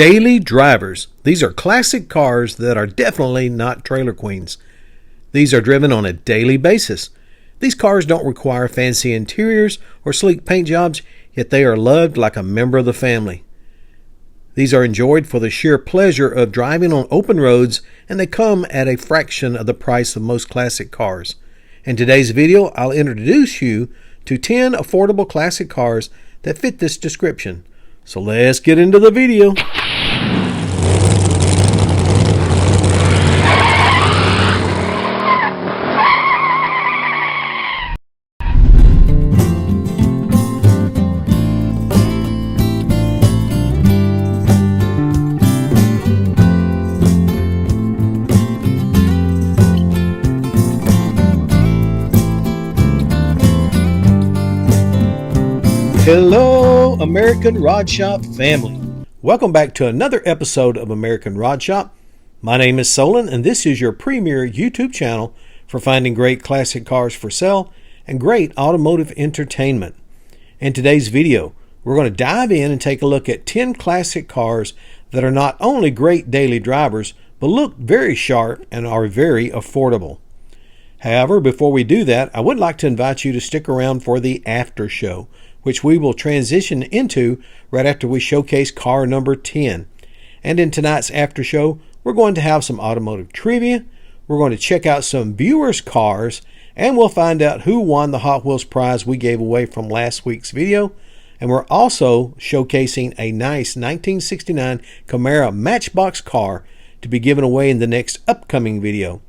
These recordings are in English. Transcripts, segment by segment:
Daily drivers. These are classic cars that are definitely not trailer queens. These are driven on a daily basis. These cars don't require fancy interiors or sleek paint jobs, yet they are loved like a member of the family. These are enjoyed for the sheer pleasure of driving on open roads, and they come at a fraction of the price of most classic cars. In today's video, I'll introduce you to 10 affordable classic cars that fit this description. So let's get into the video. Hello, American Rod Shop family. Welcome back to another episode of American Rod Shop. My name is Solon, and this is your premier YouTube channel for finding great classic cars for sale and great automotive entertainment. In today's video, we're going to dive in and take a look at 10 classic cars that are not only great daily drivers, but look very sharp and are very affordable. However, before we do that, I would like to invite you to stick around for the after show, which we will transition into right after we showcase car number 10. And in tonight's after show, we're going to have some automotive trivia, we're going to check out some viewers' cars, and we'll find out who won the Hot Wheels prize we gave away from last week's video. And we're also showcasing a nice 1969 Camaro Matchbox car to be given away in the next upcoming video.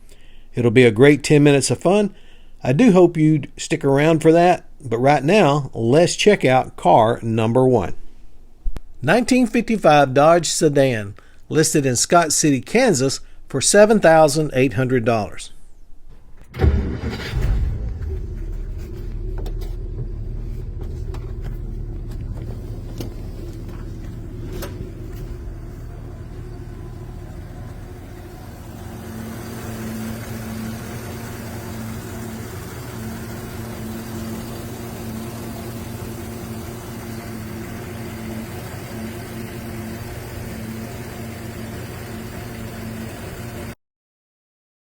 It'll be a great 10 minutes of fun. I do hope you stick around for that, but right now, let's check out car number 1. 1955 Dodge Sedan, listed in Scott City, Kansas for $7,800.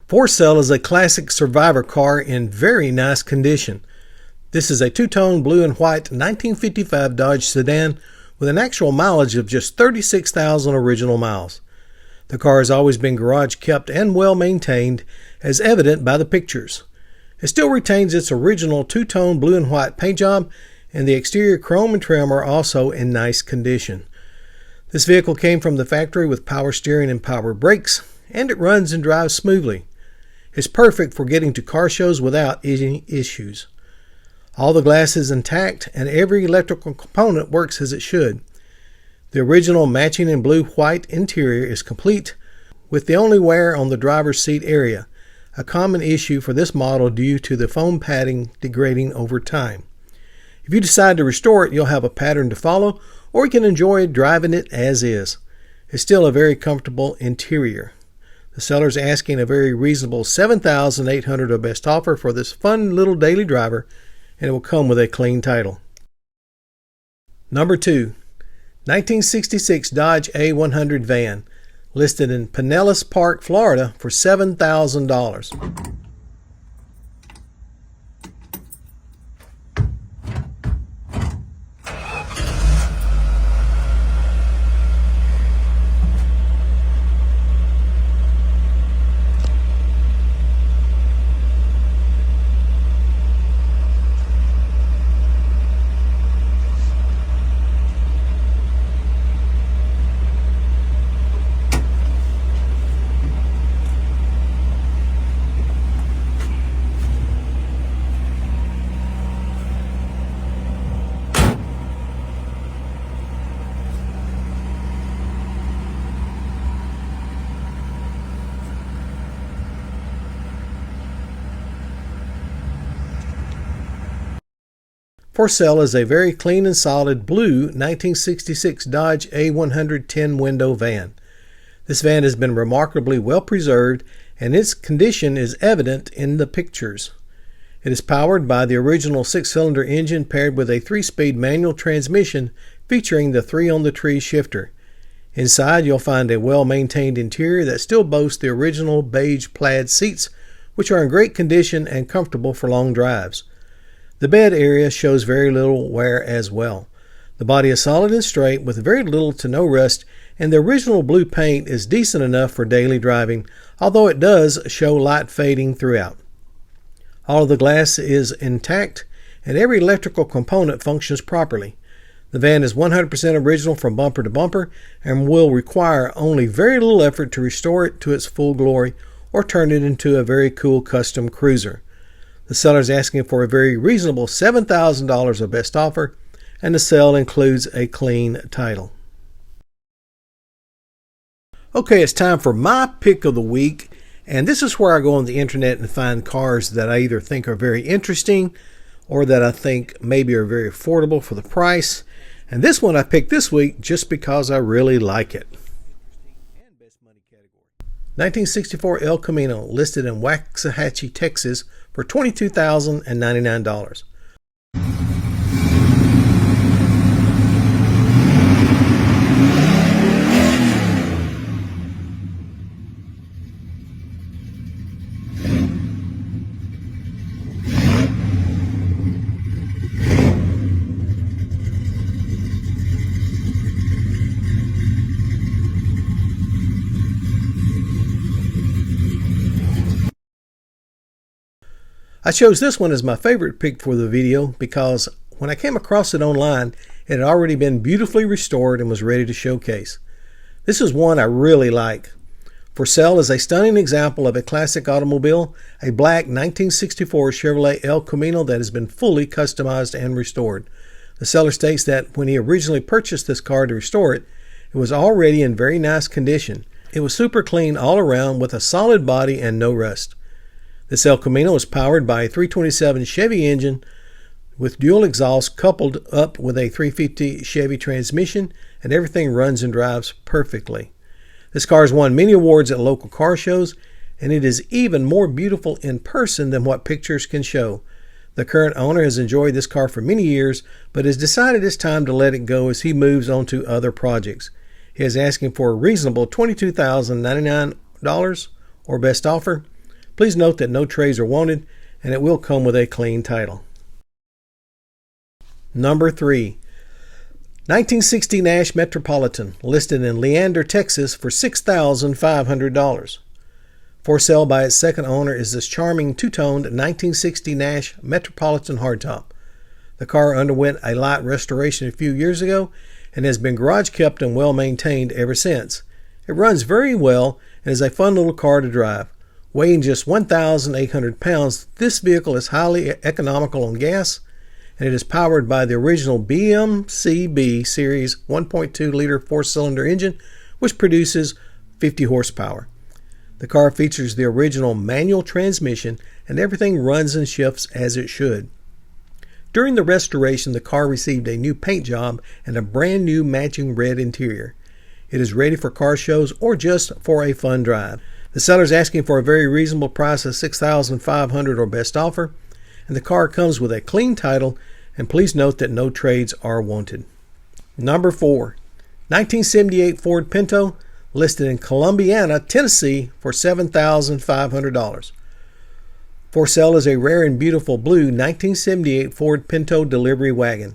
For sale is a classic survivor car in very nice condition. This is a two-tone blue and white 1955 Dodge Sedan with an actual mileage of just 36,000 original miles. The car has always been garage kept and well maintained, as evident by the pictures. It still retains its original two-tone blue and white paint job, and the exterior chrome and trim are also in nice condition. This vehicle came from the factory with power steering and power brakes, and it runs and drives smoothly. It's perfect for getting to car shows without any issues. All the glass is intact and every electrical component works as it should. The original matching in blue-white interior is complete, with the only wear on the driver's seat area, a common issue for this model due to the foam padding degrading over time. If you decide to restore it, you'll have a pattern to follow, or you can enjoy driving it as is. It's still a very comfortable interior. The seller's asking a very reasonable $7,800 of best offer for this fun little daily driver, and it will come with a clean title. Number 2, 1966 Dodge A100 van, listed in Pinellas Park, Florida for $7,000. For sale is a very clean and solid blue 1966 Dodge A100 10-window van. This van has been remarkably well preserved, and its condition is evident in the pictures. It is powered by the original 6-cylinder engine paired with a 3-speed manual transmission featuring the 3-on-the-tree shifter. Inside, you'll find a well-maintained interior that still boasts the original beige plaid seats, which are in great condition and comfortable for long drives. The bed area shows very little wear as well. The body is solid and straight with very little to no rust, and the original blue paint is decent enough for daily driving, although it does show light fading throughout. All of the glass is intact, and every electrical component functions properly. The van is 100% original from bumper to bumper and will require only very little effort to restore it to its full glory or turn it into a very cool custom cruiser. The seller is asking for a very reasonable $7,000 of best offer, and the sale includes a clean title. Okay, it's time for my pick of the week, and this is where I go on the internet and find cars that I either think are very interesting or that I think maybe are very affordable for the price. And this one I picked this week just because I really like it. 1964 El Camino, listed in Waxahachie, Texas for $22,099. I chose this one as my favorite pick for the video because when I came across it online, it had already been beautifully restored and was ready to showcase. This is one I really like. For sale is a stunning example of a classic automobile, a black 1964 Chevrolet El Camino that has been fully customized and restored. The seller states that when he originally purchased this car to restore it, it was already in very nice condition. It was super clean all around with a solid body and no rust. This El Camino is powered by a 327 Chevy engine with dual exhaust coupled up with a 350 Chevy transmission, and everything runs and drives perfectly. This car has won many awards at local car shows, and it is even more beautiful in person than what pictures can show. The current owner has enjoyed this car for many years, but has decided it's time to let it go as he moves on to other projects. He is asking for a reasonable $22,099 or best offer. Please note that no trades are wanted, and it will come with a clean title. Number 3. 1960 Nash Metropolitan, listed in Leander, Texas for $6,500. For sale by its second owner is this charming two-toned 1960 Nash Metropolitan hardtop. The car underwent a light restoration a few years ago and has been garage kept and well maintained ever since. It runs very well and is a fun little car to drive. Weighing just 1,800 pounds, this vehicle is highly economical on gas, and it is powered by the original BMCB Series 1.2-liter four-cylinder engine, which produces 50 horsepower. The car features the original manual transmission, and everything runs and shifts as it should. During the restoration, the car received a new paint job and a brand new matching red interior. It is ready for car shows or just for a fun drive. The seller is asking for a very reasonable price of $6,500 or best offer, and the car comes with a clean title, and please note that no trades are wanted. Number 4. 1978 Ford Pinto, listed in Columbiana, Tennessee for $7,500. For sale is a rare and beautiful blue 1978 Ford Pinto delivery wagon.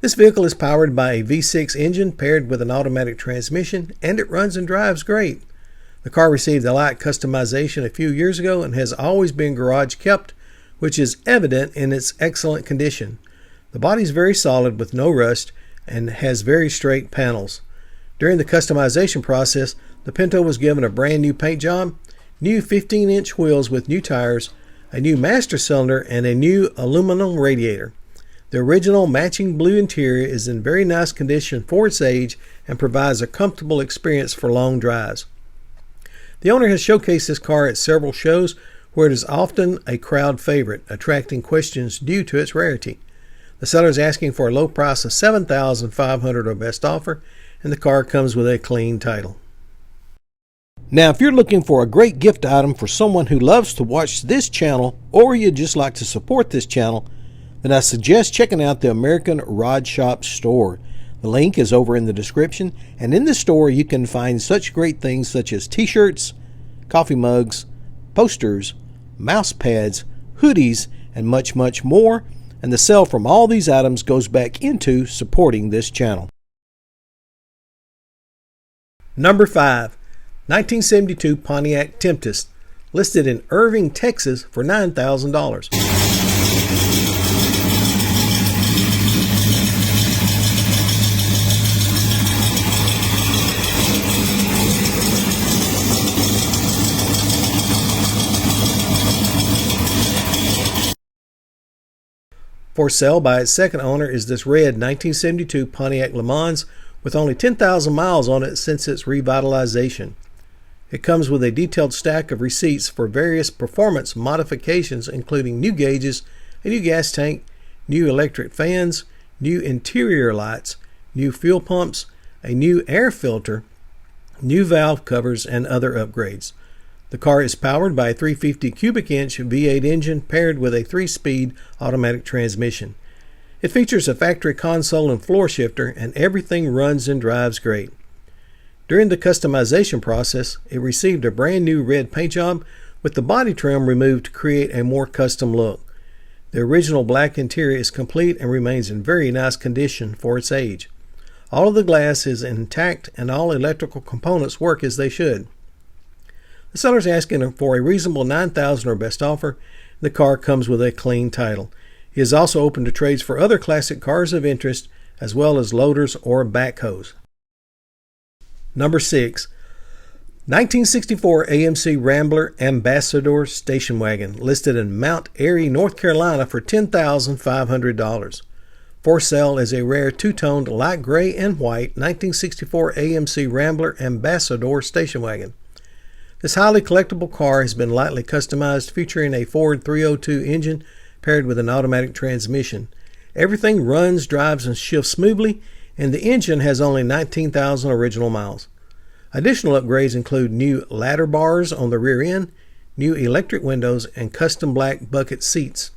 This vehicle is powered by a V6 engine paired with an automatic transmission, and it runs and drives great. The car received a light customization a few years ago and has always been garage kept, which is evident in its excellent condition. The body is very solid with no rust and has very straight panels. During the customization process, the Pinto was given a brand new paint job, new 15-inch wheels with new tires, a new master cylinder, and a new aluminum radiator. The original matching blue interior is in very nice condition for its age and provides a comfortable experience for long drives. The owner has showcased this car at several shows where it is often a crowd favorite, attracting questions due to its rarity. The seller is asking for a low price of $7,500 or best offer, and the car comes with a clean title. Now, if you're looking for a great gift item for someone who loves to watch this channel, or you'd just like to support this channel, then I suggest checking out the American Rod Shop store. The link is over in the description, and in the store you can find such great things such as t-shirts, coffee mugs, posters, mouse pads, hoodies, and much, much more, and the sale from all these items goes back into supporting this channel. Number 5. 1972 Pontiac Tempest, listed in Irving, Texas for $9,000. For sale by its second owner is this red 1972 Pontiac Le Mans with only 10,000 miles on it since its revitalization. It comes with a detailed stack of receipts for various performance modifications including new gauges, a new gas tank, new electric fans, new interior lights, new fuel pumps, a new air filter, new valve covers, and other upgrades. The car is powered by a 350 cubic inch V8 engine paired with a 3-speed automatic transmission. It features a factory console and floor shifter, and everything runs and drives great. During the customization process, it received a brand new red paint job with the body trim removed to create a more custom look. The original black interior is complete and remains in very nice condition for its age. All of the glass is intact and all electrical components work as they should. The seller is asking for a reasonable $9,000 or best offer. The car comes with a clean title. He is also open to trades for other classic cars of interest as well as loaders or backhoes. Number 6. 1964 AMC Rambler Ambassador Station Wagon, listed in Mount Airy, North Carolina for $10,500. For sale is a rare two-toned light gray and white 1964 AMC Rambler Ambassador Station Wagon. This highly collectible car has been lightly customized, featuring a Ford 302 engine paired with an automatic transmission. Everything runs, drives, and shifts smoothly, and the engine has only 19,000 original miles. Additional upgrades include new ladder bars on the rear end, new electric windows, and custom black bucket seats.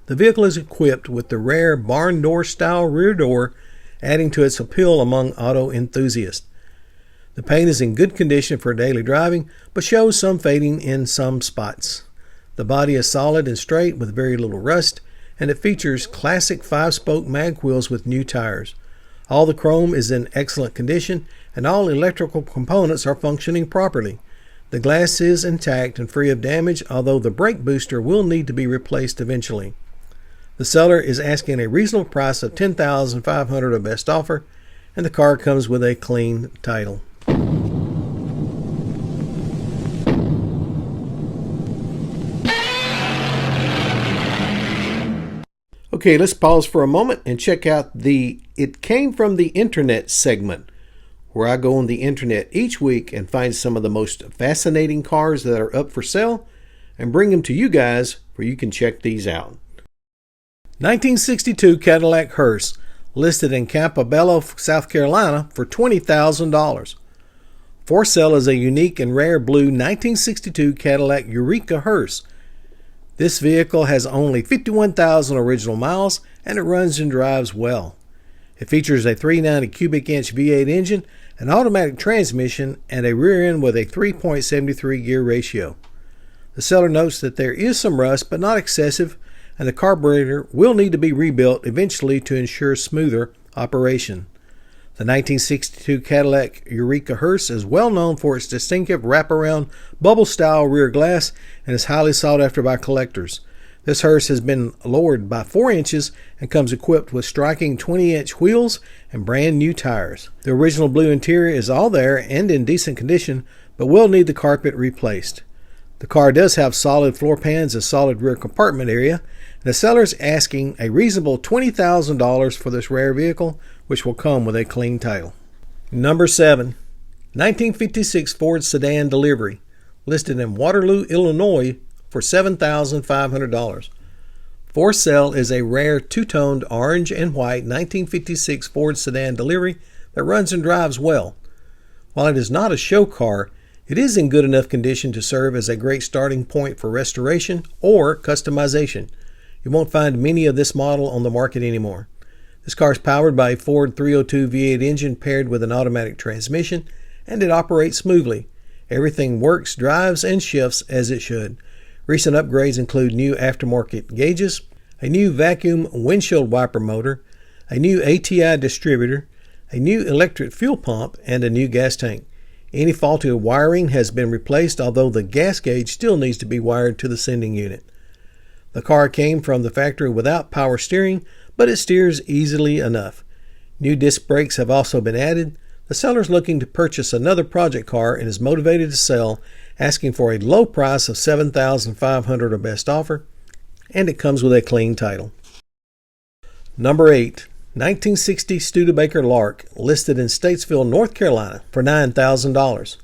The vehicle is equipped with the rare barn door style rear door, adding to its appeal among auto enthusiasts. The paint is in good condition for daily driving, but shows some fading in some spots. The body is solid and straight with very little rust, and it features classic 5-spoke mag wheels with new tires. All the chrome is in excellent condition, and all electrical components are functioning properly. The glass is intact and free of damage, although the brake booster will need to be replaced eventually. The seller is asking a reasonable price of $10,500 or best offer, and the car comes with a clean title. Okay, let's pause for a moment and check out the It Came From the Internet segment, where I go on the internet each week and find some of the most fascinating cars that are up for sale and bring them to you guys where you can check these out. 1962 Cadillac hearse, listed in Campobello, South Carolina for $20,000. For sale is a unique and rare blue 1962 Cadillac Eureka hearse. This vehicle has only 51,000 original miles and it runs and drives well. It features a 390 cubic inch V8 engine, an automatic transmission, and a rear end with a 3.73 gear ratio. The seller notes that there is some rust but not excessive, and the carburetor will need to be rebuilt eventually to ensure smoother operation. The 1962 Cadillac Eureka hearse is well known for its distinctive wraparound bubble-style rear glass and is highly sought after by collectors. This hearse has been lowered by 4 inches and comes equipped with striking 20-inch wheels and brand new tires. The original blue interior is all there and in decent condition, but will need the carpet replaced. The car does have solid floor pans and solid rear compartment area. The seller is asking a reasonable $20,000 for this rare vehicle, which will come with a clean title. Number 7. 1956 Ford Sedan Delivery, listed in Waterloo, Illinois for $7,500. For sale is a rare two-toned orange and white 1956 Ford Sedan Delivery that runs and drives well. While it is not a show car, it is in good enough condition to serve as a great starting point for restoration or customization. You won't find many of this model on the market anymore. This car is powered by a Ford 302 V8 engine paired with an automatic transmission, and it operates smoothly. Everything works, drives, and shifts as it should. Recent upgrades include new aftermarket gauges, a new vacuum windshield wiper motor, a new ATI distributor, a new electric fuel pump, and a new gas tank. Any faulty wiring has been replaced, although the gas gauge still needs to be wired to the sending unit. The car came from the factory without power steering, but it steers easily enough. New disc brakes have also been added. The seller is looking to purchase another project car and is motivated to sell, asking for a low price of $7,500 or best offer, and it comes with a clean title. Number 8. 1960 Studebaker Lark, listed in Statesville, North Carolina for $9,000.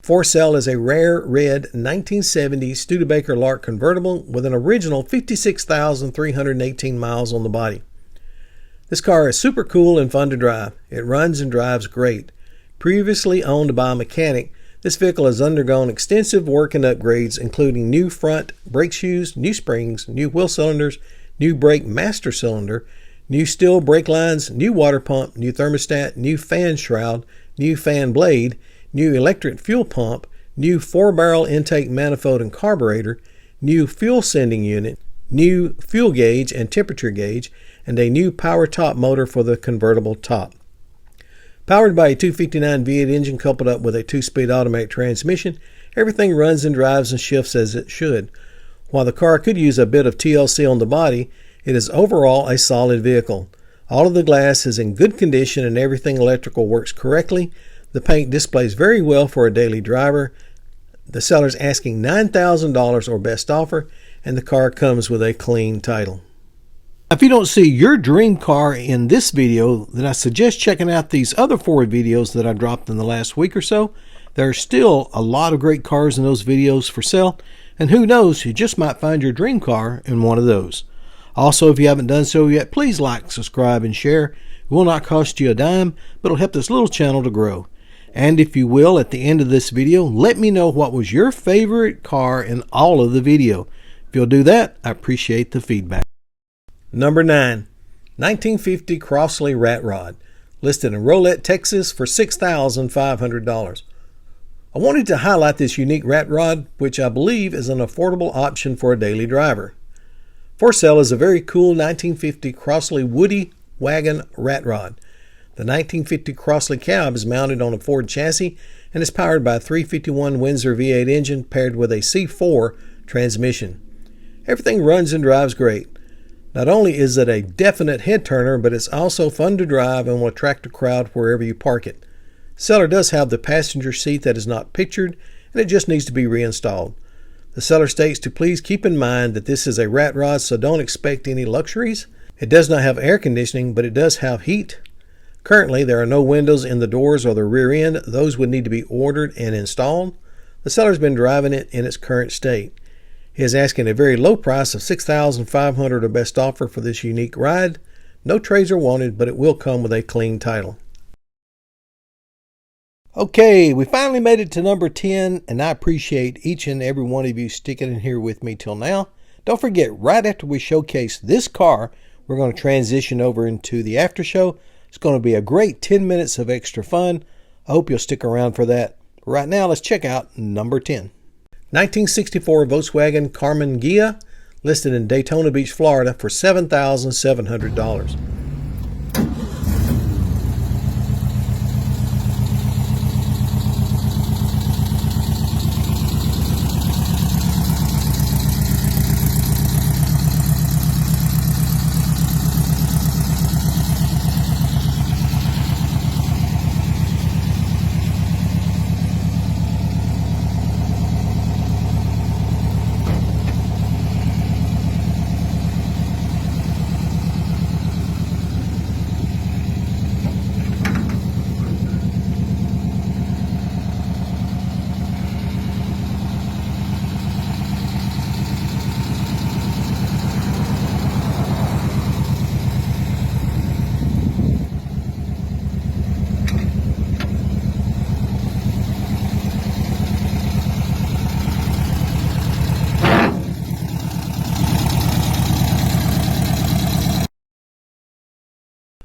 For sale is a rare red 1970 Studebaker Lark convertible with an original 56,318 miles on the body. This car is super cool and fun to drive. It runs and drives great. Previously owned by a mechanic, this vehicle has undergone extensive work and upgrades, including new front brake shoes, new springs, new wheel cylinders, new brake master cylinder, new steel brake lines, new water pump, new thermostat, new fan shroud, new fan blade, new electric fuel pump, new 4-barrel intake manifold and carburetor, new fuel sending unit, new fuel gauge and temperature gauge, and a new power top motor for the convertible top. Powered by a 259 V8 engine coupled up with a 2-speed automatic transmission, everything runs and drives and shifts as it should. While the car could use a bit of TLC on the body, it is overall a solid vehicle. All of the glass is in good condition and everything electrical works correctly. The paint displays very well for a daily driver. The seller's asking $9,000 or best offer, and the car comes with a clean title. If you don't see your dream car in this video, then I suggest checking out these other 4 videos that I dropped in the last week or so. There are still a lot of great cars in those videos for sale, and who knows, you just might find your dream car in one of those. Also, if you haven't done so yet, please like, subscribe, and share. It will not cost you a dime, but it'll help this little channel to grow. And if you will, at the end of this video, let me know what was your favorite car in all of the video. If you'll do that, I appreciate the feedback. Number 9. 1950 Crosley Rat Rod, listed in Rolette, Texas for $6,500. I wanted to highlight this unique rat rod, which I believe is an affordable option for a daily driver. For sale is a very cool 1950 Crosley Woody Wagon Rat Rod. The 1950 Crosley cab is mounted on a Ford chassis and is powered by a 351 Windsor V8 engine paired with a C4 transmission. Everything runs and drives great. Not only is it a definite head turner, but it's also fun to drive and will attract a crowd wherever you park it. The seller does have the passenger seat that is not pictured, and it just needs to be reinstalled. The seller states to please keep in mind that this is a rat rod, so don't expect any luxuries. It does not have air conditioning, but it does have heat. Currently, there are no windows in the doors or the rear end. Those would need to be ordered and installed. The seller's been driving it in its current state. He is asking a very low price of $6,500 or best offer for this unique ride. No trades are wanted, but it will come with a clean title. Okay, we finally made it to number 10, and I appreciate each and every one of you sticking in here with me till now. Don't forget, right after we showcase this car, we're going to transition over into the after show. It's going to be a great 10 minutes of extra fun. I hope you'll stick around for that. Right now, let's check out number 10. 1964 Volkswagen Karmann Ghia, listed in Daytona Beach, Florida for $7,700.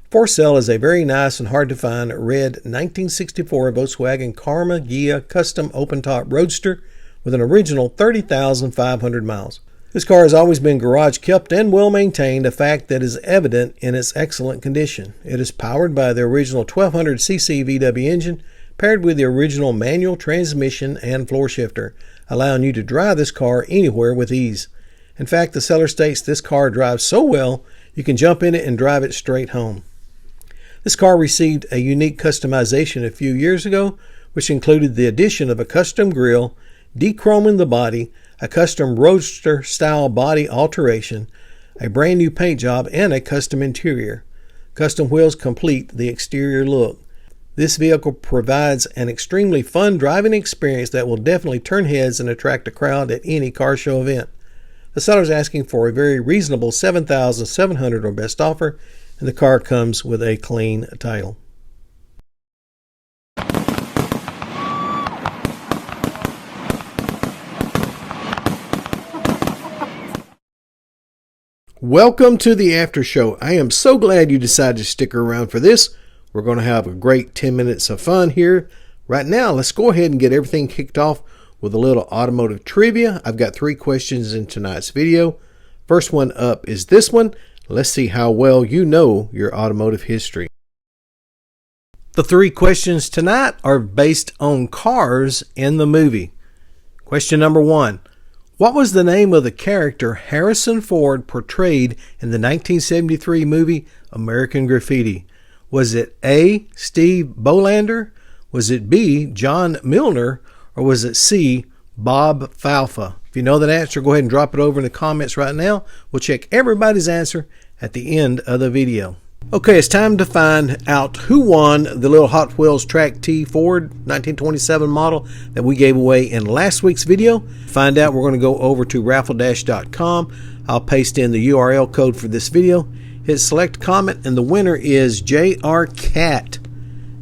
For sale is a very nice and hard to find red 1964 Volkswagen Karmann Ghia custom open-top roadster with an original 30,500 miles. This car has always been garage kept and well maintained, a fact that is evident in its excellent condition. It is powered by the original 1200cc VW engine paired with the original manual transmission and floor shifter, allowing you to drive this car anywhere with ease. In fact, the seller states this car drives so well you can jump in it and drive it straight home. This car received a unique customization a few years ago, which included the addition of a custom grille, dechroming the body, a custom roadster style body alteration, a brand new paint job, and a custom interior. Custom wheels complete the exterior look. This vehicle provides an extremely fun driving experience that will definitely turn heads and attract a crowd at any car show event. The seller is asking for a very reasonable $7,700 or best offer, and the car comes with a clean title. Welcome to the after show. I am so glad you decided to stick around for this. We're going to have a great 10 minutes of fun here. Right now, let's go ahead and get everything kicked off with a little automotive trivia. I've got 3 questions in tonight's video. First one up is this one. Let's see how well you know your automotive history. The 3 questions tonight are based on cars in the movie. Question number 1. What was the name of the character Harrison Ford portrayed in the 1973 movie American Graffiti? Was it A, Steve Bolander? Was it B, John Milner? Or was it C, Bob Falfa? If you know that answer, go ahead and drop it over in the comments right now. We'll check everybody's answer at the end of the video. Okay, it's time to find out who won the little Hot Wheels Track T Ford 1927 model that we gave away in last week's video. To find out, we're going to go over to raffle-dash.com. I'll paste in the URL code for this video. Hit select comment, and the winner is JR Cat.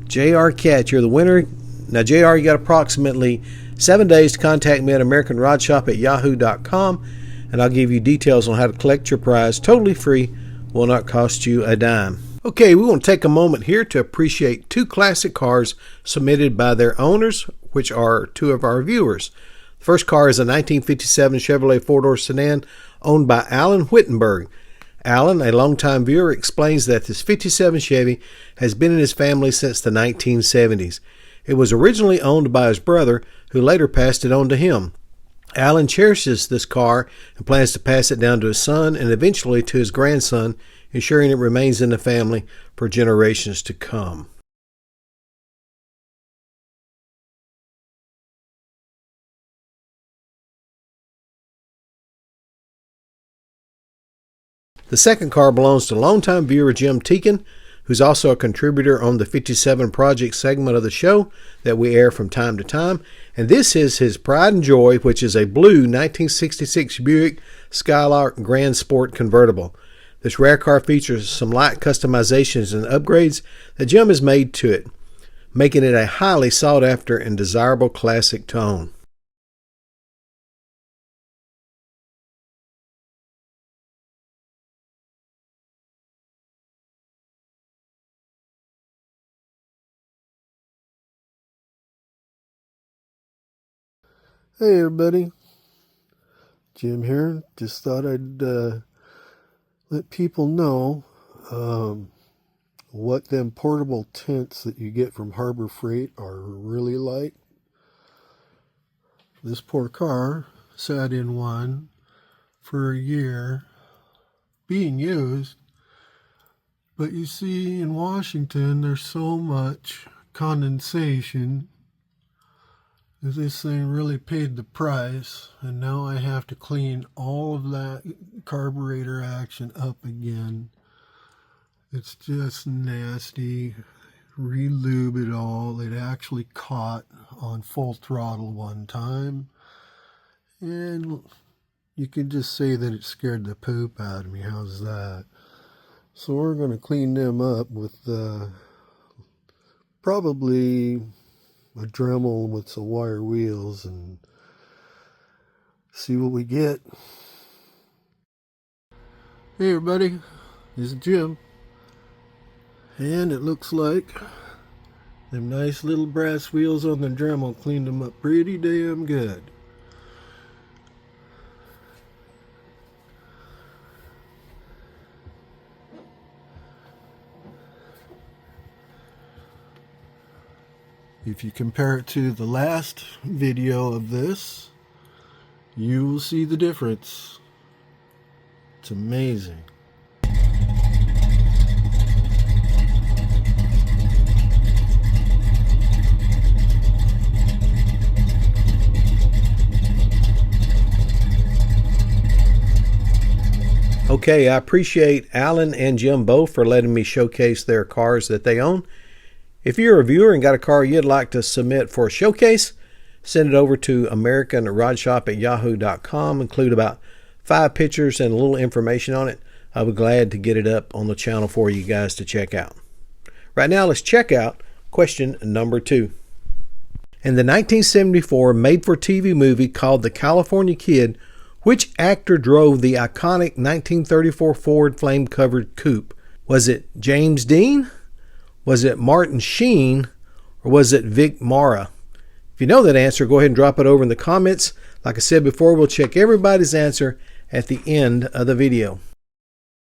JR Cat, you're the winner. Now, JR, you got approximately 7 days to contact me at AmericanRodShop@yahoo.com, and I'll give you details on how to collect your prize totally free. Will not cost you a dime. Okay, we want to take a moment here to appreciate 2 classic cars submitted by their owners, which are 2 of our viewers. The first car is a 1957 Chevrolet 4-door sedan owned by Alan Whittenberg. Alan, a longtime viewer, explains that this 57 Chevy has been in his family since the 1970s. It was originally owned by his brother, who later passed it on to him. Alan cherishes this car and plans to pass it down to his son and eventually to his grandson, ensuring it remains in the family for generations to come. The second car belongs to longtime viewer Jim Teakin, who's also a contributor on the 57 Project segment of the show that we air from time to time. And this is his pride and joy, which is a blue 1966 Buick Skylark Grand Sport convertible. This rare car features some light customizations and upgrades that Jim has made to it, making it a highly sought after and desirable classic tone. Hey everybody, Jim here. Just thought I'd let people know what them portable tents that you get from Harbor Freight are really like. This poor car sat in one for a year being used, but you see in Washington there's so much condensation. This thing really paid the price, and now I have to clean all of that carburetor action up again. It's just nasty. Re-lube it all. It actually caught on full throttle one time, and you could just say that it scared the poop out of me. How's that? So we're going to clean them up with probably a Dremel with some wire wheels and see what we get. Hey everybody, this is Jim. And it looks like them nice little brass wheels on the Dremel cleaned them up pretty damn good. If you compare it to the last video of this, you will see the difference. It's amazing. Okay, I appreciate Alan and Jim both for letting me showcase their cars that they own. If you're a viewer and got a car you'd like to submit for a showcase, send it over to AmericanRodShop@yahoo.com. Include about 5 pictures and a little information on it. I'll be glad to get it up on the channel for you guys to check out. Right now, let's check out question number 2. In the 1974 made-for-TV movie called The California Kid, which actor drove the iconic 1934 Ford flame-covered coupe? Was it James Dean? Was it Martin Sheen? Or was it Vic Morrow? If you know that answer, go ahead and drop it over in the comments. Like I said before, we'll check everybody's answer at the end of the video.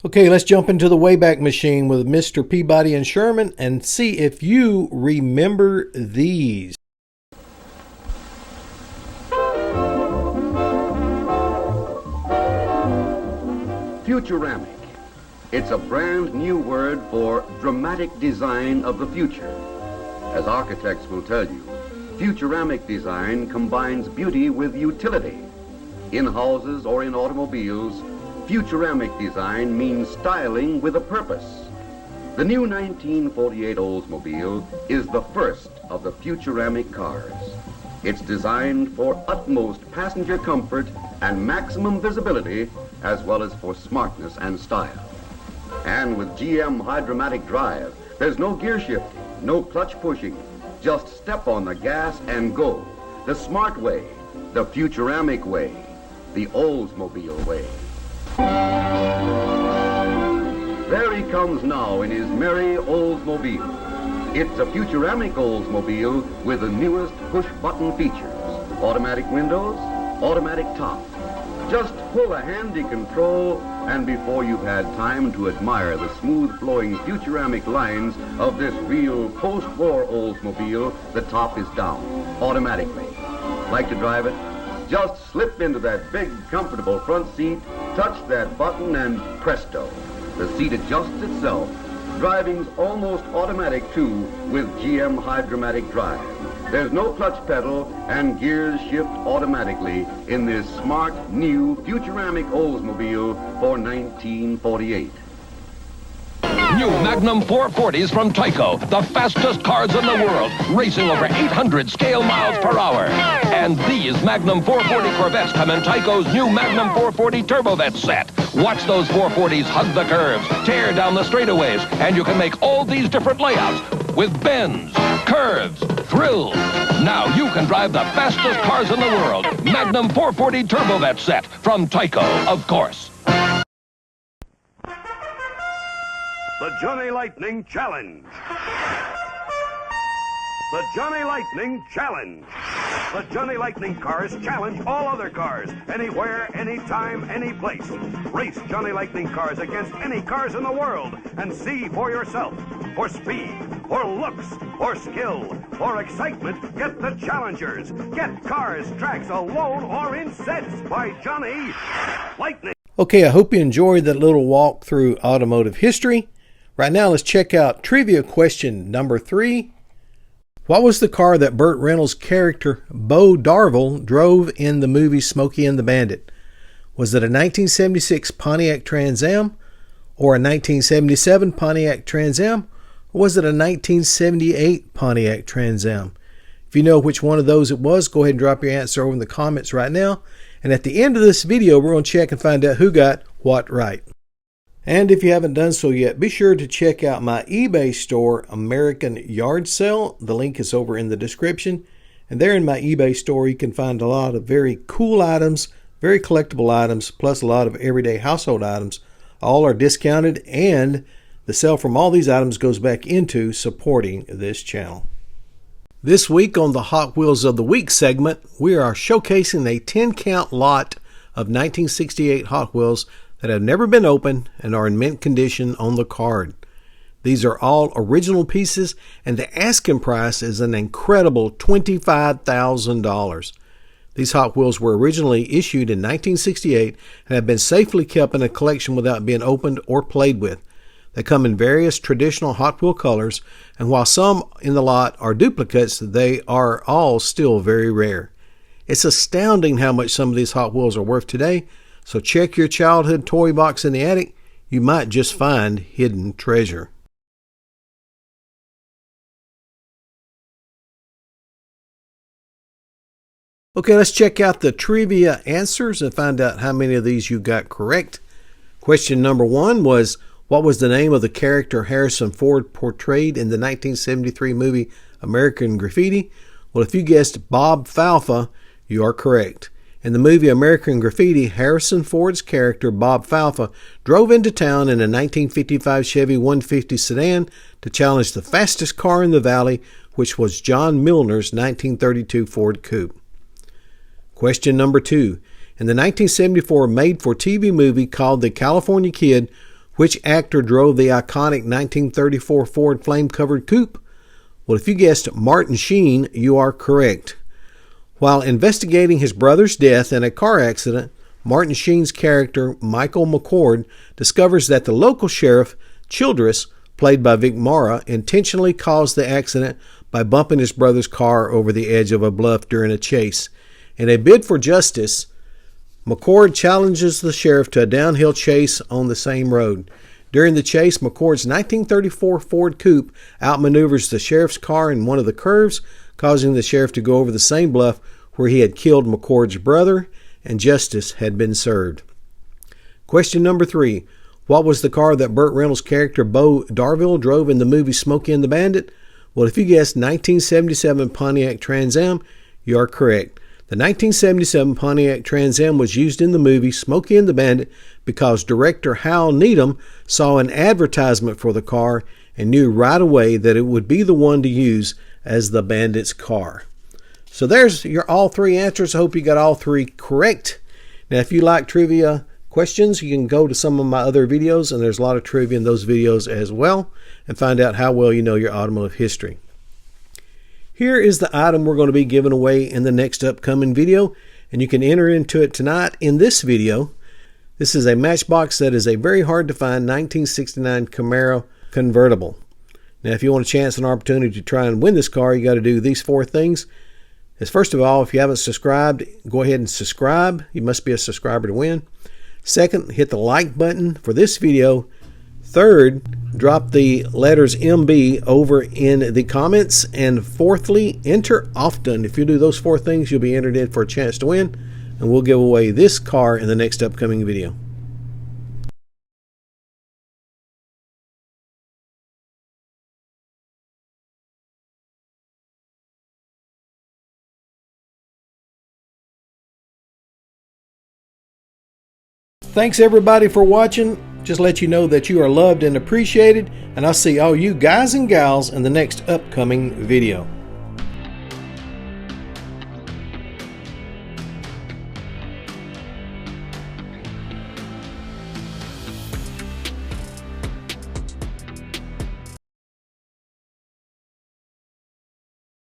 Okay, let's jump into the Wayback Machine with Mr. Peabody and Sherman and see if you remember these. Futuramic. It's a brand new word for dramatic design of the future. As architects will tell you, Futuramic design combines beauty with utility. In houses or in automobiles, Futuramic design means styling with a purpose. The new 1948 Oldsmobile is the first of the Futuramic cars. It's designed for utmost passenger comfort and maximum visibility, as well as for smartness and style. And with GM Hydromatic drive, there's no gear shifting, no clutch pushing. Just step on the gas and go. The smart way, the Futuramic way, the Oldsmobile way. There he comes now in his merry Oldsmobile. It's a Futuramic Oldsmobile with the newest push-button features. Automatic windows, automatic top. Just pull a handy control, and before you've had time to admire the smooth-flowing Futuramic lines of this real post-war Oldsmobile, the top is down, automatically. Like to drive it? Just slip into that big, comfortable front seat, touch that button, and presto. The seat adjusts itself. Driving's almost automatic, too, with GM Hydromatic drive. There's no clutch pedal, and gears shift automatically in this smart, new Futuramic Oldsmobile for 1948. New Magnum 440s from Tyco, the fastest cars in the world, racing over 800 scale miles per hour. And these Magnum 440 Corvettes come in Tyco's new Magnum 440 Turbovet set. Watch those 440s hug the curves, tear down the straightaways, and you can make all these different layouts with bends, curves, thrills. Now you can drive the fastest cars in the world. Magnum 440 Turbovet set from Tyco, of course. The Johnny Lightning Challenge. The Johnny Lightning Challenge. The Johnny Lightning cars challenge all other cars, anywhere, anytime, any place. Race Johnny Lightning cars against any cars in the world and see for yourself. For speed, for looks, for skill, for excitement, get the challengers. Get cars, tracks alone or in sets by Johnny Lightning. Okay, I hope you enjoyed that little walk through automotive history. Right now, let's check out trivia question number 3. What was the car that Burt Reynolds' character Bo Darville drove in the movie Smokey and the Bandit? Was it a 1976 Pontiac Trans Am, or a 1977 Pontiac Trans Am, or was it a 1978 Pontiac Trans Am? If you know which one of those it was, go ahead and drop your answer over in the comments right now. And at the end of this video, we're going to check and find out who got what right. And if you haven't done so yet, be sure to check out my eBay store, American Yard Sale. The link is over in the description. And there in my eBay store, you can find a lot of very cool items, very collectible items, plus a lot of everyday household items. All are discounted, and The sale from all these items goes back into supporting this channel. This week on the Hot Wheels of the Week segment, we are showcasing a 10-count lot of 1968 Hot Wheels that have never been opened and are in mint condition on the card. These are all original pieces, and the asking price is an incredible $25,000. These Hot Wheels were originally issued in 1968 and have been safely kept in a collection without being opened or played with. They come in various traditional Hot Wheel colors, and while some in the lot are duplicates, they are all still very rare. It's astounding how much some of these Hot Wheels are worth today, so check your childhood toy box in the attic. You might just find hidden treasure. Okay, let's check out the trivia answers and find out how many of these you got correct. Question number 1 was, what was the name of the character Harrison Ford portrayed in the 1973 movie American Graffiti? Well, if you guessed Bob Falfa, you are correct. In the movie American Graffiti, Harrison Ford's character Bob Falfa drove into town in a 1955 Chevy 150 sedan to challenge the fastest car in the valley, which was John Milner's 1932 Ford Coupe. Question number 2. In the 1974 made-for-TV movie called The California Kid, which actor drove the iconic 1934 Ford flame-covered coupe? Well, if you guessed Martin Sheen, you are correct. While investigating his brother's death in a car accident, Martin Sheen's character, Michael McCord, discovers that the local sheriff, Childress, played by Vic Morrow, intentionally caused the accident by bumping his brother's car over the edge of a bluff during a chase. In a bid for justice, McCord challenges the sheriff to a downhill chase on the same road. During the chase, McCord's 1934 Ford Coupe outmaneuvers the sheriff's car in one of the curves, causing the sheriff to go over the same bluff where he had killed McCord's brother, and justice had been served. Question number 3. What was the car that Burt Reynolds' character Bo Darville drove in the movie Smokey and the Bandit? Well, if you guessed 1977 Pontiac Trans Am, you are correct. The 1977 Pontiac Trans Am was used in the movie Smokey and the Bandit because director Hal Needham saw an advertisement for the car and knew right away that it would be the one to use as the Bandit's car. So there's your all 3 answers. I hope you got all 3 correct. Now, if you like trivia questions, you can go to some of my other videos, and there's a lot of trivia in those videos as well, and find out how well you know your automotive history. Here is the item we're going to be giving away in the next upcoming video, and you can enter into it tonight in this video. This is a Matchbox that is a very hard to find 1969 Camaro convertible. Now, if you want a chance and opportunity to try and win this car, you got to do these 4 things. First of all, if you haven't subscribed, go ahead and subscribe. You must be a subscriber to win. Second, hit the like button for this video. Third, drop the letters MB over in the comments. And fourthly, enter often. If you do those 4 things, you'll be entered in for a chance to win, and we'll give away this car in the next upcoming video. Thanks everybody for watching. Just let you know that you are loved and appreciated, and I'll see all you guys and gals in the next upcoming video.